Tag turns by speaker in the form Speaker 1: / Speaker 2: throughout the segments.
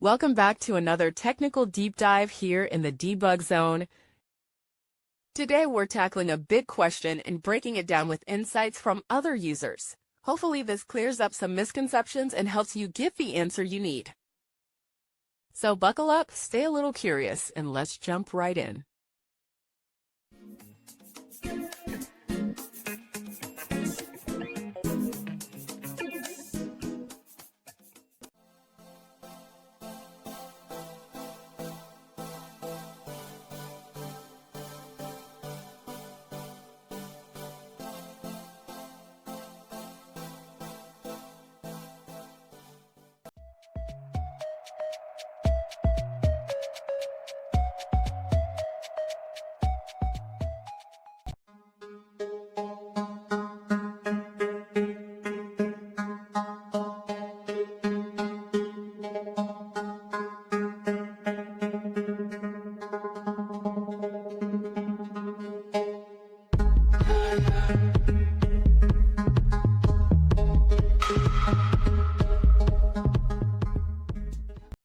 Speaker 1: Welcome back to another technical deep dive here in the debug zone. Today we're tackling a big question and breaking it down with insights from other users. Hopefully this clears up some misconceptions and helps you get the answer you need. So buckle up, stay a little curious, and let's jump right in.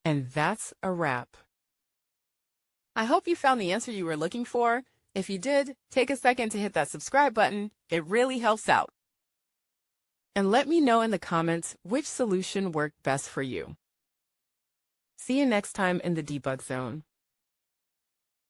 Speaker 1: And that's a wrap. I hope you found the answer you were looking for. If you did, take a second to hit that subscribe button. It really helps out. And let me know in the comments which solution worked best for you. See you next time in the debug zone.